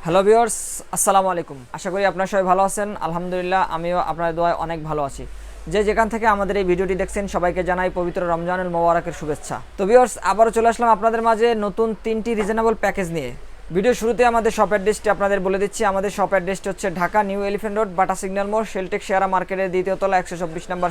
Hello viewers, আসসালামু আলাইকুম। আশা করি আপনারা সবাই ভালো আছেন। আলহামদুলিল্লাহ, আমিও আপনাদের দোয়ায় অনেক ভালো আছি। যে যেখান থেকে আমাদের এই ভিডিওটি দেখছেন সবাইকে জানাই পবিত্র রমজানুল মোবারকের শুভেচ্ছা। তো ভিউয়ার্স, আবারও চলে আসলাম আপনাদের মাঝে নতুন 3টি রিজনেবল প্যাকেজ নিয়ে। ভিডিও শুরুতে আমাদের শপ অ্যাড্রেসটি আপনাদের বলে দিচ্ছি। আমাদের শপ অ্যাড্রেসটি হচ্ছে ঢাকা নিউ এলিফ্যান্ট রোড, বাটা সিগন্যাল মোড়, শেলটেক শেয়ারা মার্কেটের দ্বিতীয় তলা 124 নম্বর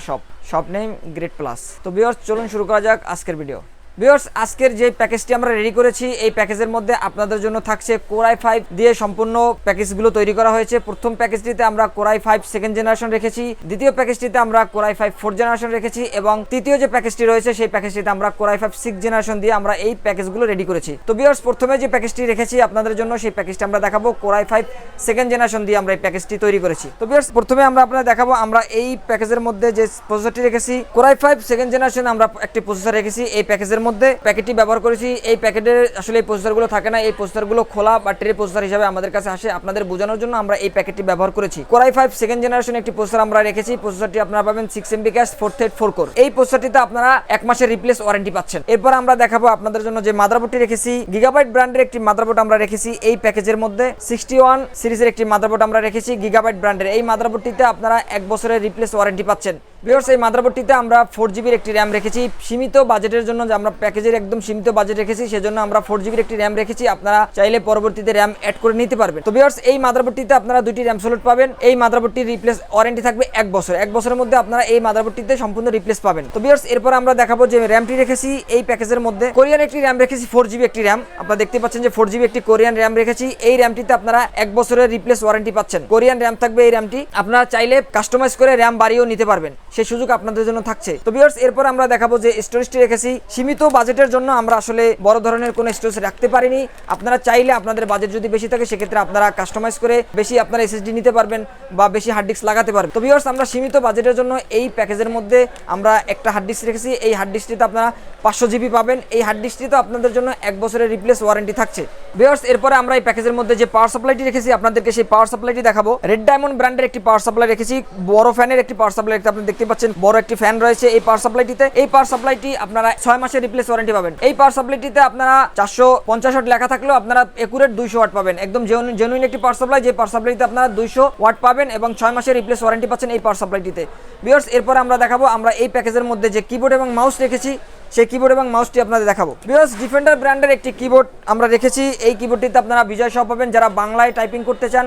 শপ নেম গ্রেট প্লাস। তো ভিউয়ার্স, চলুন শুরু করা যাক আজকের ভিডিও। ভিউয়ার্স, আজকের যে প্যাকেজটি আমরা রেডি করেছি এই প্যাকেজের মধ্যে আপনাদের জন্য থাকছে কোর i5 দিয়ে সম্পূর্ণ প্যাকেজগুলো তৈরি করা হয়েছে। প্রথম প্যাকেজটিতে আমরা কোর i5 সেকেন্ড জেনারেশন রেখেছি, দ্বিতীয় প্যাকেজটিতে আমরা কোর i5 ফোর্থ জেনারেশন রেখেছি এবং তৃতীয় যে প্যাকেজটি রয়েছে সেই প্যাকেজটিতে আমরা কোর i5 সিক্স জেনারেশন দিয়ে আমরা এই প্যাকেজগুলো রেডি করেছি। তো ভিউয়ার্স, প্রথমে যে প্যাকেজটি রেখেছি আপনাদের জন্য সেই প্যাকেজটি আমরা দেখাবো। কোর i5 সেকেন্ড জেনারেশন দিয়ে আমরা এই প্যাকেজটি তৈরি করেছি। তো ভিউয়ার্স, প্রথমে আমরা আপনাদের দেখাবো আমরা এই প্যাকেজের মধ্যে যে প্রসেসরটি রেখেছি কোর i5 সেকেন্ড জেনারেশন আমরা একটি প্রসেসর রেখেছি। এই প্যাকেজের মধ্যে প্যাকেটটি ব্যবহার করেছি। এই প্যাকেটে আসলে এই প্রসেসরগুলো থাকে না, এই প্রসেসরগুলো খোলা বা ট্রে প্রসেসর হিসেবে আমাদের কাছে আসে। আপনাদের বোঝানোর জন্য আমরা এই প্যাকেটটি ব্যবহার করেছি। কোর i5 সেকেন্ড জেনারেশন একটি প্রসেসর আমরা রেখেছি। প্রসেসরটি আপনারা পাবেন 6 MB ক্যাশ 4 কোর। এই প্রসেসরটিতে আপনারা 1 মাসের রিপ্লেস ওয়ারেন্টি পাচ্ছেন। এরপর আমরা দেখাবো আপনাদের জন্য যে মাদারবোর্ডটি রেখেছি। গিগাবাইট ব্র্যান্ডের একটি মাদারবোর্ড আমরা রেখেছি এই প্যাকেজের মধ্যে। 61 সিরিজের একটি মাদারবোর্ড আমরা রেখেছি গিগাবাইট ব্র্যান্ডের। এই মাদারবোর্ডটিতে আপনারা 1 বছরের রিপ্লেস ওয়ারেন্টি পাচ্ছেন। ভিউয়ার্স, এই মাদারবোর্ডটিতে আমরা 4GB একটি র্যাম রেখেছি সীমিত বাজেটের জন্য। যে আমরা প্যাকেজের একদম সীমিত বাজেট রেখেছি সেজন্য আমরা 4GB একটি র্যাম রেখেছি। আপনারা চাইলে পরবর্তীতে র্যাম অ্যাড করে নিতে পারবেন। তো ভিউয়ার্স, এই মাদারবোর্ডটিতে আপনারা 2টি র্যাম স্লট পাবেন। এই মাদারবোর্ডটির রিপ্লেস ওয়ারেন্টি থাকবে 1 বছর। 1 বছরের মধ্যে আপনারা এই মাদারবোর্ডটিতে সম্পূর্ণ রিপ্লেস পাবেন। তো ভিউয়ার্স, এরপর আমরা দেখাবো যে র্যামটি রেখেছি এই প্যাকেজের মধ্যে কোরিয়ান একটি র্যাম রেখেছি 4GB একটি র্যাম। আপনারা দেখতে পাচ্ছেন যে 4GB একটি কোরিয়ান র্যাম রেখেছি। এই র্যামটিতে আপনারা 1 বছরের রিপ্লেস ওয়ারেন্টি পাচ্ছেন। কোরিয়ান র্যাম থাকবে এই র্যামটি। আপনারা চাইলে কাস্টমাইজ করে র্যাম বাড়িয়েও নিতে পারবেন, সেই সুযোগ আপনাদের জন্য থাকছে। তো ভিউয়ার্স, এরপর আমরা দেখাবো যে স্টোরেজটি রেখেছি সীমিত বাজেটের জন্য। আমরা আসলে বড় ধরনের কোনো স্টোরেজ রাখতে পারিনি। আপনারা চাইলে আপনাদের বাজেট যদি বেশি থাকে সেক্ষেত্রে আপনারা কাস্টমাইজ করে বেশি আপনারা SSD নিতে পারবেন বা বেশি হার্ড ডিস্ক লাগাতে পারবেন। তো ভিউয়ার্স, আমরা সীমিত বাজেটের জন্য এই প্যাকেজের মধ্যে আমরা একটা হার্ড ডিস্ক রেখেছি। এই হার্ড ডিস্কটিতে আপনারা 500GB পাবেন। এই হার্ড ডিস্কটিতে আপনাদের জন্য 1 বছরের রিপ্লেস ওয়ারেন্টি থাকছে। ভিউয়ার্স, এরপরে আমরা এই প্যাকেজের মধ্যে যে পাওয়ার সাপ্লাইটি রেখেছি আপনাদেরকে সেই পাওয়ার সাপ্লাইটি দেখাবো। RedDiamond ব্র্যান্ডের একটি পাওয়ার সাপ্লাই রেখেছি। বড় ফ্যানের একটি পাওয়ার সাপ্লাই আপনারা দেখতে পাচ্ছেন, বড় একটি ফ্যান রয়েছে এই পাওয়ার সাপ্লাইটিতে। এই পাওয়ার সাপ্লাইটি আপনারা 6 মাসের রিপ্লেস ওয়ারেন্টি পাবেন। এই পাওয়ার সাপ্লাইটিতে আপনারা 450 ওয়াট লেখা থাকলেও আপনারা একুরেট 200 ওয়াট পাবেন। একদম জেনুইন একটি পাওয়ার সাপ্লাই, যে পাওয়ার সাপ্লাইতে আপনারা 200 ওয়াট পাবেন এবং 6 মাসের রিপ্লেস ওয়ারেন্টি পাচ্ছেন এই পাওয়ার সাপ্লাইটিতে। ভিউয়ার্স, এরপর আমরা দেখাবো আমরা এই প্যাকেজের মধ্যে যে কিবোর্ড এবং মাউস রেখেছি সেই কিবোর্ড এবং মাউসটি আপনাদের দেখাবো। ভিউয়ার্স, ডিফেন্ডার ব্র্যান্ডের একটি কিবোর্ড আমরা রেখেছি। এই কিবোর্ডটিতে আপনারা বিজয় সহ পাবেন। যারা বাংলায় টাইপিং করতে চান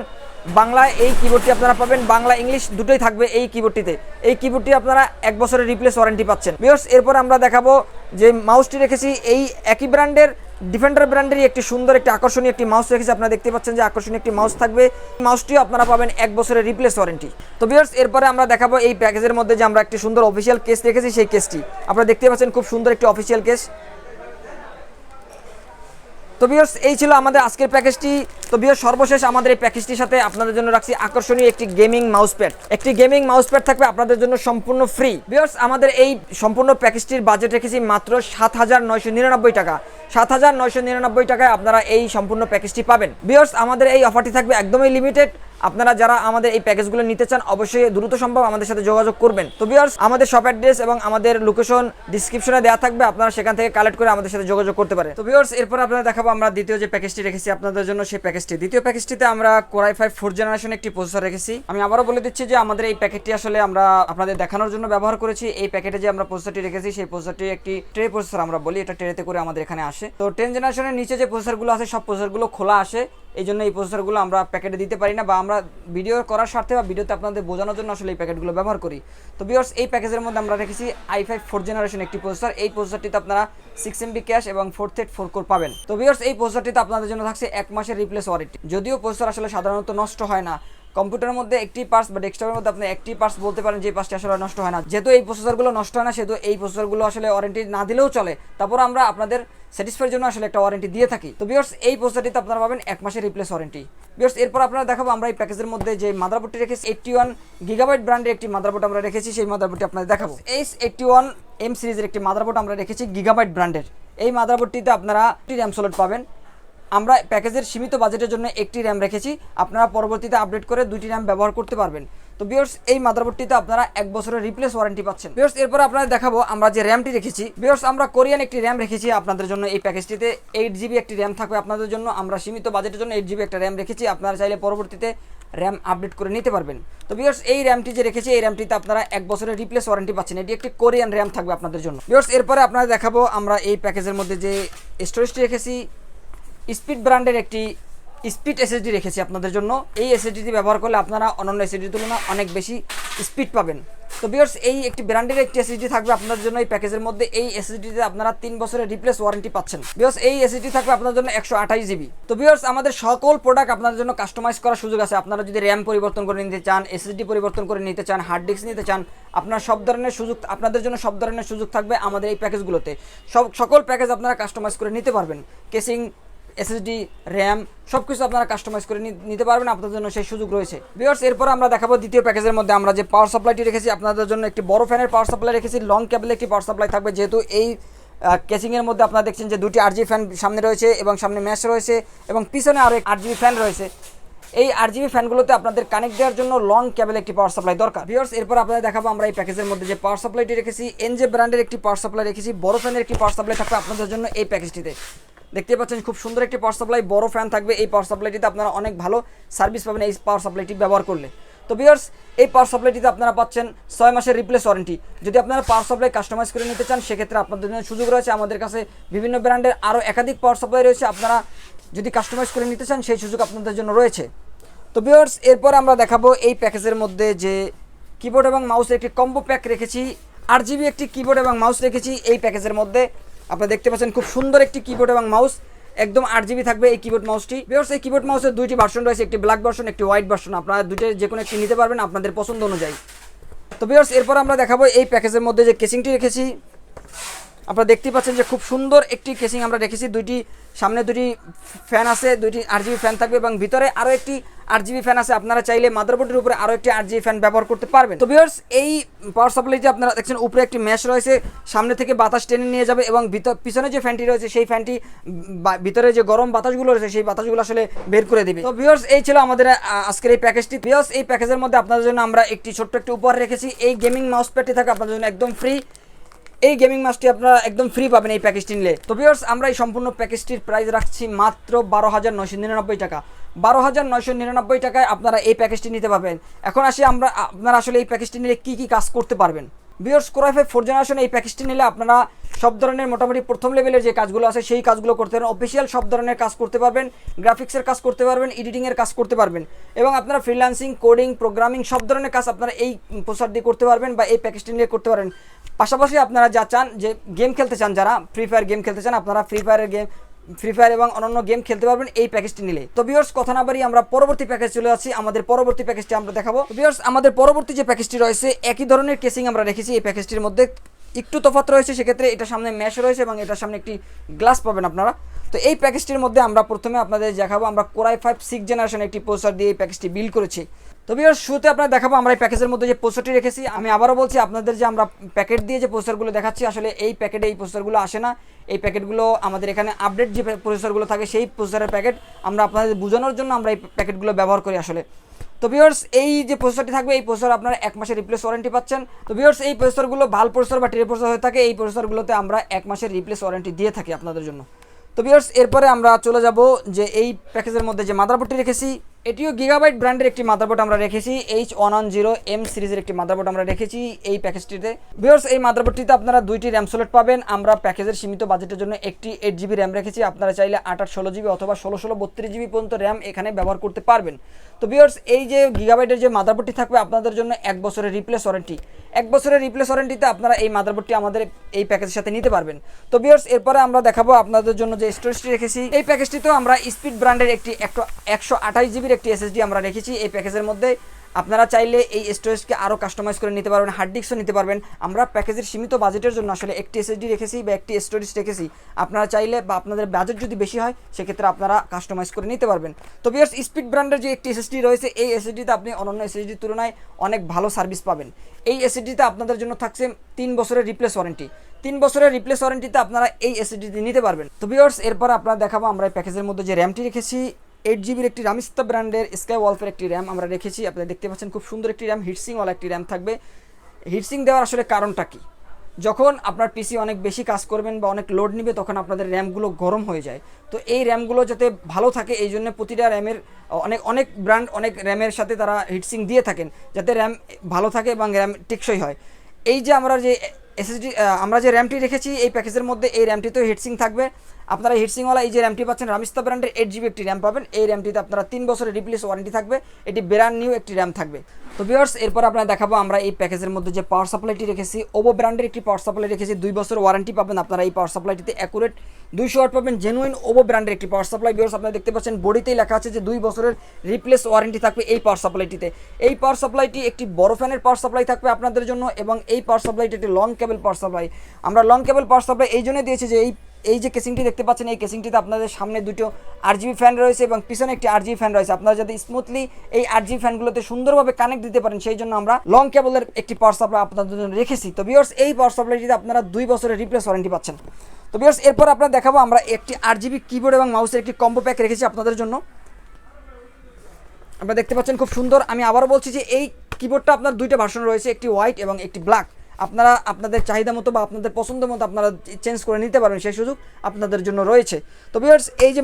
বাংলায় এই কিবোর্ডটি আপনারা পাবেন। বাংলা ইংলিশ দুটোই থাকবে এই কিবোর্ডটিতে। এই কিবোর্ডটি আপনারা 1 বছরের রিপ্লেস ওয়ারেন্টি পাচ্ছেন। ভিউয়ার্স, এরপর আমরা দেখাবো যে মাউসটি রেখেছি এই একই ব্র্যান্ডের ডিফেন্ডার ব্র্যান্ডেরই একটি সুন্দর একটি আকর্ষণীয় একটি মাউস রেখেছি। আপনারা দেখতে পাচ্ছেন যে আকর্ষণীয় একটি মাউস থাকবে। মাউসটিও আপনারা পাবেন 1 বছরের রিপ্লেস ওয়ারেন্টি। তো ভিউয়ার্স, এরপরে আমরা দেখাবো এই প্যাকেজের মধ্যে যে আমরা একটি সুন্দর অফিসিয়াল কেস রেখেছি সেই কেসটি আপনারা দেখতে পাচ্ছেন, খুব সুন্দর একটি অফিসিয়াল কেস। তো ভিউয়ার্স, এই ছিল আমাদের আজকের প্যাকেজটি। তো ভিউয়ার্স, সর্বশেষ আমাদের এই প্যাকেজটির সাথে আপনাদের জন্য রাখছি আকর্ষণীয় একটি গেমিং মাউস প্যাড। একটি গেমিং মাউস প্যাড থাকবে আপনাদের জন্য সম্পূর্ণ ফ্রি। ভিউয়ার্স, আমাদের এই সম্পূর্ণ প্যাকেজটির বাজেট রেখেছি মাত্র 7,999 টাকা। 7,999 টাকায় আপনারা এই সম্পূর্ণ প্যাকেজটি পাবেন। ভিউয়ার্স, আমাদের এই অফারটি থাকবে একদমই লিমিটেড। আপনারা যারা আমাদের এই প্যাকেজগুলো নিতে চান অবশ্যই দ্রুত সম্ভব আমাদের সাথে যোগাযোগ করবেন। তো ভিউয়ার্স, আমাদের শপ অ্যাড্রেস এবং আমাদের লোকেশন ডিসক্রিপশনে দেওয়া থাকবে, আপনারা সেখান থেকে কালেক্ট করে আমাদের সাথে যোগাযোগ করতে পারেন। তো ভিউয়ার্স, এরপর আপনারা দেখাবো আমরা দ্বিতীয় যে প্যাকেজটি রেখেছি আপনাদের জন্য সেই প্যাকেজটি। দ্বিতীয় প্যাকেজটিতে আমরা কোর i5 4th জেনারেশন একটি প্রসেসর রেখেছি। আমি আবারও বলে দিচ্ছি যে আমাদের এই প্যাকেটটি আসলে আমরা আপনাদের দেখানোর জন্য ব্যবহার করেছি। এই প্যাকেটে যে আমরা প্রসেসরটি রেখেছি সেই প্রসেসরটি একটি ট্রে প্রসেসর আমরা বলি, এটা ট্রেতে করে আমাদের এখানে আসে। তো 10 জেনারেশনের নিচে যে প্রসেসরগুলো আছে সব প্রসেসরগুলো খোলা আসে, এই জন্য এই প্রসেসরগুলো আমরা প্যাকেটে দিতে পারি না বা আমরা ভিডিও করার স্বার্থে বা ভিডিওতে আপনাদের বোঝানোর জন্য আসলে এই প্যাকেটগুলো ব্যবহার করি। তো ভিউয়ার্স, এই প্যাকেজের মধ্যে আমরা রেখেছি i5 4th জেনারেশন একটি প্রসেসর। এই প্রসেসরটিতে আপনারা 6 MB ক্যাশ এবং 4 কোর পাবেন। তো ভিউয়ার্স, এই প্রসেসরটিতে আপনাদের জন্য থাকছে 1 মাসের রিপ্লেস ওয়ারেন্টি। যদিও প্রসেসর আসলে সাধারণত নষ্ট হয় না, কম্পিউটারের মধ্যে একটি পার্টস বা ডেস্কটপের মধ্যে আপনি একটি পার্টস বলতে পারেন যে পার্টসটি আসলে নষ্ট হয় না। যেহেতু এই প্রসেসরগুলো নষ্ট হয় না সেহেতু এই প্রসেসরগুলো আসলে ওয়ারেন্টি না দিলেও চলে, তারপর আমরা আপনাদের স্যাটিসফাইয়ের জন্য আসলে একটা ওয়ারেন্টি দিয়ে থাকি। তো ভিউয়ার্স, এই প্রসেসরটিতে আপনারা পাবেন 1 মাসের রিপ্লেস ওয়ারেন্টি। ভিউয়ার্স, এরপর আপনারা দেখাবো আমরা এই প্যাকেজের মধ্যে যে মাদারবোর্ডটি রেখেছি 81 গিগাবাইট ব্র্যান্ডের একটি মাদারবোর্ড আমরা রেখেছি। সেই মাদারবোর্ডটি আপনাদের দেখাবো। S81M সিরিজের একটি মাদারবোর্ড আমরা রেখেছি গিগাবাইট ব্র্যান্ডের। এই মাদারবোর্ডটিতে আপনারা 2টি র্যাম স্লট পাবেন। আমরা প্যাকেজের সীমিত বাজেটের জন্য একটি র্যাম রেখেছি, আপনারা পরবর্তীতে আপডেট করে 2টি র্যাম ব্যবহার করতে পারবেন। তো তো ভিউয়ার্স এই মাদারবোর্ডটিতে আপনারা 1 বছরের রিপ্লেস ওয়ারেন্টি পাচ্ছেন। ভিউয়ার্স এরপর আপনাদের দেখাবো আমরা যে র্যামটি রেখেছি। ভিউয়ার্স আমরা কোরিয়ান একটি র্যাম রেখেছি আপনাদের জন্য। এই প্যাকেজটিতে 8GB একটি র্যাম থাকবে আপনাদের জন্য। আমরা সীমিত বাজেটের জন্য 8GB একটা র্যাম রেখেছি, আপনারা চাইলে পরবর্তীতে র্যাম আপডেট করে নিতে পারবেন। তো ভিউয়ার্স এই র্যামটি যে রেখেছি এই র্যামটিতে আপনারা 1 বছরের রিপ্লেস ওয়ারেন্টি পাচ্ছেন। এটি একটি কোরিয়ান র্যাম থাকবে আপনাদের জন্য। ভিউয়ার্স এরপরে আপনারা দেখাবো আমরা এই প্যাকেজের মধ্যে যে স্টোরেজটি রেখেছি, স্পিড ব্র্যান্ডের একটি স্পিড এসএসডি রেখেছি আপনাদের জন্য। এই এসএসডিটি ব্যবহার করলে আপনারা অন্যান্য এসএসডির তুলনায় অনেক বেশি স্পিড পাবেন। তো ভিউয়ার্স এই একটি ব্র্যান্ডের একটি এসএসডি থাকবে আপনাদের জন্য এই প্যাকেজের মধ্যে। এই এসএসডিতে আপনারা 3 বছরের রিপ্লেস ওয়ারেন্টি পাচ্ছেন। ভিউয়ার্স এই এসএসডি থাকবে আপনাদের জন্য 128GB। তো ভিউয়ার্স আমাদের সকল প্রোডাক্ট আপনাদের জন্য কাস্টমাইজ করার সুযোগ আছে। আপনারা যদি র্যাম পরিবর্তন করে নিতে চান, এসএসডি পরিবর্তন করে নিতে চান, হার্ড ডিস্ক নিতে চান, আপনার সব ধরনের সুযোগ আপনাদের জন্য সব ধরনের সুযোগ থাকবে আমাদের এই প্যাকেজগুলোতে। সকল প্যাকেজ আপনারা কাস্টমাইজ করে নিতে পারবেন। কেসিং, এসএসডি, র্যাম সব কিছু আপনারা কাস্টমাইজ করে নিতে পারবেন, আপনাদের জন্য সেই সুযোগ রয়েছে। ভিউয়ার্স এরপর আমরা দেখাবো দ্বিতীয় প্যাকেজের মধ্যে আমরা যে পাওয়ার সাপ্লাইটি রেখেছি আপনাদের জন্য। একটি বড় ফ্যানের পাওয়ার সাপ্লাই রেখেছি, লং কেবলের একটি পাওয়ার সাপ্লাই থাকবে। যেহেতু এই কেসিংয়ের মধ্যে আপনারা দেখছেন যে 2টি RGB ফ্যান সামনে রয়েছে এবং সামনে ম্যাশ রয়েছে এবং পিছনে আরও 8GB ফ্যান রয়েছে। এই RGB ফ্যানগুলোতে আপনাদের কানেক্ট দেওয়ার জন্য লং কেবল একটি পাওয়ার সাপ্লাই দরকার। ভিউয়ার্স এরপর আপনাদের দেখাবো আমরা এই প্যাকেজের মধ্যে যে পাওয়ার সাপ্লাইটি রেখেছি, এনজে ব্র্যান্ডের একটি পাওয়ার সাপ্লাই রেখেছি। বড় ফ্যানের একটি পাওয়ার সাপ্লাই থাকবে আপনাদের জন্য এই প্যাকেজটিতে। দেখতে পাচ্ছেন খুব সুন্দর একটি পাওয়ার সাপ্লাই, বড় ফ্যান থাকবে। এই পাওয়ার সাপ্লাইটিতে আপনারা অনেক ভালো সার্ভিস পাবেন এই পাওয়ার সাপ্লাইটি ব্যবহার করলে। তো ভিউয়ার্স এই পাওয়ার সাপ্লাইটিতে আপনারা পাচ্ছেন 6 মাসের রিপ্লেস ওয়ারেন্টি। যদি আপনারা পাওয়ার সাপ্লাই কাস্টমাইজ করে নিতে চান সেক্ষেত্রে আপনাদের জন্য সুযোগ রয়েছে। আমাদের কাছে বিভিন্ন ব্র্যান্ডের আরও একাধিক পাওয়ার সাপ্লাই রয়েছে, আপনারা যদি কাস্টমাইজ করে নিতে চান সেই সুযোগ আপনাদের জন্য রয়েছে। তো ভিউয়ার্স এরপর আমরা দেখাবো এই প্যাকেজের মধ্যে যে কিবোর্ড এবং মাউসের একটি কম্বো প্যাক রেখেছি। 8GB একটি কিবোর্ড এবং মাউস রেখেছি এই প্যাকেজের মধ্যে। আপনারা দেখতে পাচ্ছেন খুব সুন্দর একটি কিবোর্ড এবং মাউস, একদম 8GB থাকবে এই কিবোর্ড মাউসটি। ভিউয়ার্স এই কিবোর্ড মাউসের 2টি ভার্সন রয়েছে, একটি ব্ল্যাক ভার্সন, একটি হোয়াইট ভার্সন। আপনারা দুটোর যে কোনো একটি নিতে পারবেন আপনাদের পছন্দ অনুযায়ী। তো ভিউয়ার্স এরপর আমরা দেখাবো এই প্যাকেজের মধ্যে যে কেসিংটি রেখেছি। আপনারা দেখতে পাচ্ছেন যে খুব সুন্দর একটি কেসিং আমরা রেখেছি। সামনে 2টি ফ্যান আছে, 2টি RGB ফ্যান থাকবে এবং ভিতরে আরও একটি RGB ফ্যান আছে। আপনারা চাইলে মাদারবোর্ডের উপরে আরও একটি RGB ফ্যান ব্যবহার করতে পারবেন। তো ভিউয়ার্স এই পাওয়ার সাপ্লাইটি আপনারা দেখছেন উপরে একটি ম্যাশ রয়েছে, সামনে থেকে বাতাস টেনে নিয়ে যাবে এবং পিছনে যে ফ্যানটি রয়েছে সেই ফ্যানটি ভিতরে যে গরম বাতাসগুলো রয়েছে সেই বাতাসগুলো আসলে বের করে দিবে। তো ভিউয়ার্স এই ছিল আমাদের আজকের এই প্যাকেজটি। ভিউয়ার্স এই প্যাকেজের মধ্যে আপনাদের জন্য আমরা একটি ছোট্ট একটি উপহার রেখেছি। এই গেমিং মাউস প্যাডটি থাকে আপনাদের জন্য একদম ফ্রি। এই গেমিং মাউসটি আপনারা একদম ফ্রি পাবেন এই প্যাকেজটি নিলে। তো ভিউয়ার্স আমরা এই সম্পূর্ণ প্যাকেজটির প্রাইস রাখছি মাত্র 12,999 টাকা। 12,999 টাকায় আপনারা এই প্যাকেজটি নিতে পারবেন। এখন আসি আপনারা আসলে এই প্যাকেজটি নিলে কী কী কাজ করতে পারবেন। ভিউয়ার্স কোরাই 5 4th জেনারেশন এই প্যাকেজটি নিলে আপনারা সব ধরনের মোটামুটি প্রথম লেভেলের যে কাজগুলো আছে সেই কাজগুলো করতে পারবেন। অফিসিয়াল সব ধরনের কাজ করতে পারবেন, গ্রাফিক্সের কাজ করতে পারবেন, এডিটিংয়ের কাজ করতে পারবেন এবং আপনারা ফ্রিল্যান্সিং, কোডিং, প্রোগ্রামিং সব ধরনের কাজ আপনারা এই প্রসার দিয়ে করতে পারবেন বা এই প্যাকেজটি নিয়ে করতে পারেন। পাশাপাশি আপনারা যা চান যে গেম খেলতে চান, যারা ফ্রি ফায়ার গেম খেলতে চান আপনারা ফ্রি ফায়ার এবং অন্যান্য গেম খেলতে পারবেন এই প্যাকেজটি নিলে। তো ভিউয়ার্স কথা না বাড়িয়ে আমরা পরবর্তী প্যাকেজ চলে যাচ্ছি। আমাদের পরবর্তী প্যাকেজটি আমরা দেখাবো। ভিউয়ার্স আমাদের পরবর্তী যে প্যাকেজটি রয়েছে একই ধরনের কেসিং আমরা রেখেছি। এই প্যাকেজটির মধ্যে একটু তফাৎ রয়েছে, সেক্ষেত্রে এটার সামনে ম্যাশ রয়েছে এবং এটার সামনে একটি গ্লাস পাবেন আপনারা। তো এই প্যাকেজটির মধ্যে আমরা প্রথমে আপনাদের দেখাবো আমরা কোরাই 5 6th জেনারেশন একটি প্রসেসর দিয়ে এই প্যাকেজটি বিল্ড করেছি। তো ভিউয়ার্স শুরুতে আপনারা দেখাবো আমরা এই প্যাকেজের মধ্যে যে প্রসেসরটি রেখেছি। আমি আবারও বলছি আপনাদের যে আমরা প্যাকেট দিয়ে যে প্রসেসরগুলো দেখাচ্ছি আসলে এই প্যাকেটে এই প্রসেসরগুলো আসে না। এই প্যাকেটগুলো আমাদের এখানে আপডেট যে প্রসেসরগুলো থাকে সেই প্রসেসরের প্যাকেট আমরা আপনাদের বোঝানোর জন্য আমরা এই প্যাকেটগুলো ব্যবহার করি আসলে। তো ভিউয়ার্স এই যে প্রসেসরটি থাকবে এই প্রসেসর আপনারা 1 মাসের রিপ্লেস ওয়ারেন্টি পাচ্ছেন। তো ভিউয়ার্স এই প্রসেসরগুলো ভাল প্রসেসর বা টেরে প্রসেসর হয়ে থাকে, এই প্রসেসরগুলোতে আমরা 1 মাসের রিপ্লেস ওয়ারেন্টি দিয়ে থাকি আপনাদের জন্য। তো ভিউয়ার্স এরপরে আমরা চলে যাব যে এই প্যাকেজের মধ্যে যে মাদারবোর্ডটি রেখেছি এটিও গিগাবাইট ব্র্যান্ডের একটি মাদারবোর্ড আমরা রেখেছি। H110M সিরিজের একটি মাদারবোর্ড আমরা রেখেছি এই প্যাকেজটিতে। ভিউয়ার্স এই মাদারবোর্ডটিতে আপনারা 2টি র্যাম স্লট পাবেন। আমরা প্যাকেজের সীমিত বাজেটের জন্য একটি 8GB র্যাম রেখেছি। আপনারা চাইলে 8/16GB অথবা 16/32GB পর্যন্ত র্যাম এখানে ব্যবহার করতে পারবেন। তো ভিউয়ার্স এই যে গিগাবাইটের যে মাদারবোর্ডটি থাকবে আপনাদের জন্য 1 বছরের রিপ্লেস ওয়ারেন্টি। 1 বছরের রিপ্লেস ওয়ারেন্টিতে আপনারা এই মাদারবোর্ডটি আমাদের এই প্যাকেজের সাথে নিতে পারবেন। তো ভিউয়ার্স এরপরে আমরা দেখাবো আপনাদের জন্য যে স্টোরেজটি রেখেছি। এই প্যাকেজটিতেও আমরা স্পিড ব্র্যান্ডের একটি 128GBর একটি SSD আমরা রেখেছি এই প্যাকেজের মধ্যে। আপনারা চাইলে এই স্টোরেজকে আরও কাস্টমাইজ করে নিতে পারবেন, হার্ড ডিস্কও নিতে পারবেন। আমরা প্যাকেজের সীমিত বাজেটের জন্য আসলে একটি SSD রেখেছি বা একটি স্টোরেজ রেখেছি। আপনারা চাইলে বা আপনাদের বাজেট যদি বেশি হয় সেক্ষেত্রে আপনারা কাস্টমাইজ করে নিতে পারবেন। তো ভিউয়ার্স স্পিড ব্র্যান্ডের যে একটি SSD রয়েছে এই SSDতে আপনি অন্যান্য SSDর তুলনায় অনেক ভালো সার্ভিস পাবেন। এই SSDতে আপনাদের জন্য থাকছে 3 বছরের রিপ্লেস ওয়ারেন্টি। 3 বছরের রিপ্লেস ওয়ারেন্টিতে আপনারা এই SSD নিতে পারবেন। তো ভিউয়ার্স এরপর আপনারা দেখাবো আমরা এই প্যাকেজের মধ্যে যে র্যামটি রেখেছি 8 জিবির একটি রামিস্তা ব্র্যান্ডের স্কাই ওয়ালফের একটি র্যাম আমরা রেখেছি। আপনারা দেখতে পাচ্ছেন খুব সুন্দর একটি র্যাম, হিটসিংওয়ালা একটি র্যাম থাকবে। হিটসিং দেওয়ার আসলে কারণটা কি? যখন আপনার পিসি অনেক বেশি কাজ করবেন বা অনেক লোড নিবে তখন আপনাদের র্যামগুলো গরম হয়ে যায়। তো এই র্যামগুলো যাতে ভালো থাকে এই জন্য প্রতিটা র্যামের অনেক ব্র্যান্ড অনেক র্যামের সাথে তারা হিটসিং দিয়ে থাকেন যাতে র্যাম ভালো থাকে এবং র্যাম টেকসই হয়। এই যে আমরা যে এসএসডি আমরা যে র্যামটি রেখেছি এই প্যাকেজের মধ্যে এই র্যামটিতেও হিটসিং থাকবে। আপনারা হিটসিংওয়ালা এই যে র্যামটি পাচ্ছেন রামিস্তা ব্র্যান্ডের 8 জিবি একটি র্যাম পাবেন। এই র্যামটিতে আপনারা 3 বছরের রিপ্লেস ওয়ারেন্টি থাকবে। এটি ব্র্যান্ড নিউ একটি র্যাম থাকবে। তো ভিউয়ার্স এরপর আপনারা দেখাবো আমরা এই প্যাকেজের মধ্যে যে পাওয়ার সাপ্লাইটি রেখেছি, ওভো ব্র্যান্ডের একটি পাওয়ার সাপ্লাই রেখেছি। 2 বছর ওয়ারেন্টি পাবেন আপনারা এই পাওয়ার সাপ্লাইটিতে। অ্যাকুরেট 200 ওয়াট পাবেন, জেনুইন ওভো ব্র্যান্ডের একটি পাওয়ার সাপ্লাই। ভিউয়ার্স আপনারা দেখতে পাচ্ছেন বডিতেই লেখা আছে যে 2 বছরের রিপ্লেস ওয়ারেন্টি থাকবে এই পাওয়ার সাপ্লাইটিতে। এই পাওয়ার সাপ্লাইটি একটি বড় ফ্যানের পাওয়ার সাপ্লাই থাকবে আপনাদের জন্য এবং এই পাওয়ার সাপ্লাইটি একটি লং কেবল পাওয়ার সাপ্লাই। আমরা লং কেবল পাওয়ার সাপ্লাই এই জন্য দিয়েছি যে এই যে কেসিংটি দেখতে পাচ্ছেন এই কেসিংটিতে আপনাদের সামনে দুটো 8 জিবি ফ্যান রয়েছে এবং পিছনে একটি 8 জিবি ফ্যান রয়েছে। আপনারা যাতে স্মুথলি এই 8 জিবি ফ্যানগুলোতে সুন্দরভাবে কানেক্ট দিতে পারেন সেই জন্য আমরা লং কেবলের একটি পাওয়ার সাপ্লাই আপনাদের জন্য রেখেছি। তো ভিউয়ার্স এই পাওয়ার সাপ্লাইটিতে আপনারা 2 বছরের রিপ্লেস ওয়ারেন্টি পাচ্ছেন। তো ভিউয়ার্স এরপর আপনারা দেখাবো আমরা একটি 8 জিবি কিবোর্ড এবং মাউসের একটি কম্বো প্যাক রেখেছি আপনাদের জন্য। আপনারা দেখতে পাচ্ছেন খুব সুন্দর। আমি আবারও বলছি যে এই কিবোর্ডটা আপনার দুইটা ভার্সন রয়েছে, একটি হোয়াইট এবং একটি ব্ল্যাক। আপনারা আপনাদের চাহিদা মতো বা আপনাদের পছন্দ মতো আপনারা চেঞ্জ করে নিতে পারবেন, সেই সুযোগ আপনাদের জন্য রয়েছে। তো ভিউয়ার্স এই যে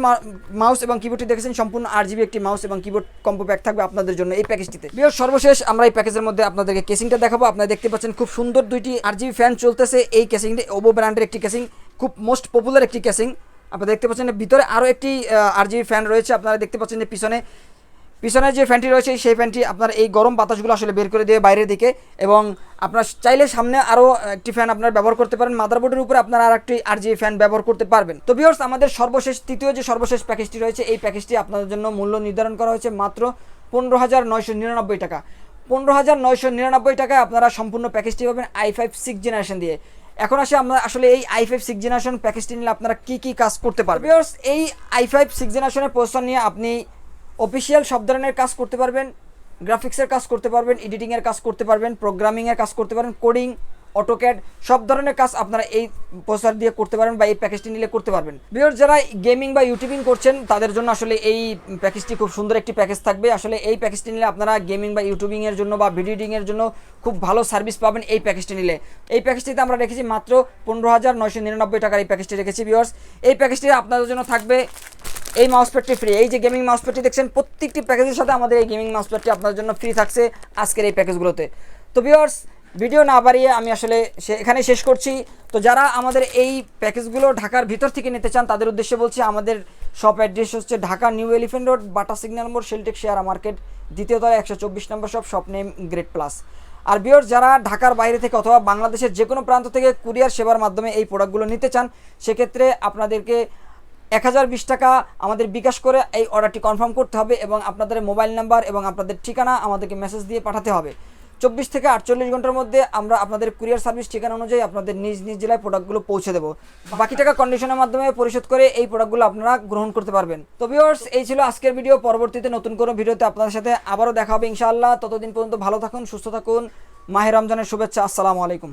মাউস এবং কিবোর্ডটি দেখেছেন সম্পূর্ণ 8 জিবি একটি মাউস এবং কিবোর্ড কম্বো প্যাক থাকবে আপনাদের জন্য এই প্যাকেজটিতে। ভিউয়ার্স সর্বশেষ আমরা এই প্যাকেজের মধ্যে আপনাদেরকে কেসিংটা দেখাবো। আপনারা দেখতে পাচ্ছেন খুব সুন্দর দুইটি 8 জিবি ফ্যান চলতেছে। এই কেসিংটি ওভো ব্র্যান্ডের একটি কেসিং, খুব মোস্ট পপুলার একটি কেসিং। আপনারা দেখতে পাচ্ছেন ভিতরে আরও একটি 8 জিবি ফ্যান রয়েছে। আপনারা দেখতে পাচ্ছেন যে পিছনে যে ফ্যানটি রয়েছে সেই ফ্যানটি আপনার এই গরম বাতাসগুলো আসলে বের করে দিয়ে বাইরের দিকে, এবং আপনার চাইলে সামনে আরও একটি ফ্যান আপনারা ব্যবহার করতে পারেন। মাদারবোর্ডের উপরে আপনারা আর একটি 8 জিবি ফ্যান ব্যবহার করতে পারবেন। তো ভিউয়ার্স আমাদের তৃতীয় যে সর্বশেষ প্যাকেজটি রয়েছে এই প্যাকেজটি আপনাদের জন্য মূল্য নির্ধারণ করা হয়েছে মাত্র 15,999 টাকা। 15,999 টাকায় আপনারা সম্পূর্ণ প্যাকেজটি পাবেন i5 6th জেনারেশন দিয়ে। এখন আমরা আসলে এই i5 6th জেনারেশন প্যাকেজটি নিলে আপনারা কি কাজ করতে পারবেন। ভিউয়ার্স এই i5 6th জেনারেশনের প্রসেসর নিয়ে আপনি অফিসিয়াল সব ধরনের কাজ করতে পারবেন, গ্রাফিক্সের কাজ করতে পারবেন, এডিটিংয়ের কাজ করতে পারবেন, প্রোগ্রামিংয়ের কাজ করতে পারবেন, কোডিং, অটোক্যাড সব ধরনের কাজ আপনারা এই প্রসেসর দিয়ে করতে পারবেন বা এই প্যাকেজটি নিলে করতে পারবেন। ভিউয়ার্স যারা গেমিং বা ইউটিউবিং করছেন তাদের জন্য আসলে এই প্যাকেজটি খুব সুন্দর একটি প্যাকেজ থাকবে। আসলে এই প্যাকেজটি নিলে আপনারা গেমিং বা ইউটিউবিংয়ের জন্য বা ভিডিও এডিটিংয়ের জন্য খুব ভালো সার্ভিস পাবেন এই প্যাকেজটি নিলে। এই প্যাকেজটিতে আমরা রেখেছি মাত্র 15,999 টাকার এই প্যাকেজটি রেখেছি। ভিউয়ার্স এই প্যাকেজটি আপনাদের জন্য থাকবে এই মাউসপ্যাডটি ফ্রি। এই যে গেমিং মাউসপ্যাডটি দেখছেন প্রত্যেকটি প্যাকেজের সাথে আমাদের এই গেমিং মাউসপ্যাডটি আপনাদের জন্য ফ্রি থাকছে আজকের এই প্যাকেজগুলোতে। তো ভিউয়ার্স ভিডিও না বাড়িয়ে আমি আসলে এখানে শেষ করছি। তো যারা আমাদের এই প্যাকেজগুলো ঢাকার ভিতর থেকে নিতে চান তাদের উদ্দেশ্যে বলছি আমাদের শপ অ্যাড্রেস হচ্ছে ঢাকা নিউ এলিফ্যান্ট রোড, বাটা সিগন্যাল মোড়, শেলটেক শেয়ার মার্কেট, দ্বিতীয় তলায় 124 নম্বর শপ নেম গ্রেড প্লাস। আর ভিউয়ার্স যারা ঢাকার বাইরে থেকে অথবা বাংলাদেশের যে কোনো প্রান্ত থেকে কুরিয়ার সেবার মাধ্যমে এই প্রোডাক্টগুলো নিতে চান সেক্ষেত্রে আপনাদেরকে 1020 টাকা আমাদের বিকাশ করে এই অর্ডারটি কনফার্ম করতে হবে এবং আপনাদের মোবাইল নাম্বার এবং আপনাদের ঠিকানা আমাদেরকে মেসেজ দিয়ে পাঠাতে হবে। 24 থেকে 48 ঘন্টার মধ্যে আমরা আপনাদের কুরিয়ার সার্ভিস ঠিকানা অনুযায়ী আপনাদের নিজ জেলায় প্রোডাক্টগুলো পৌঁছে দেবো। বাকি টাকা কন্ডিশনের মাধ্যমে পরিশোধ করে এই প্রোডাক্টগুলো আপনারা গ্রহণ করতে পারবেন। তো ভিউয়ার্স এই ছিল আজকের ভিডিও। পরবর্তীতে নতুন কোনো ভিডিওতে আপনাদের সাথে আবারও দেখা হবে ইনশাআল্লাহ। ততদিন পর্যন্ত ভালো থাকুন, সুস্থ থাকুন। মাহে রমজানের শুভেচ্ছা। আসসালামু আলাইকুম।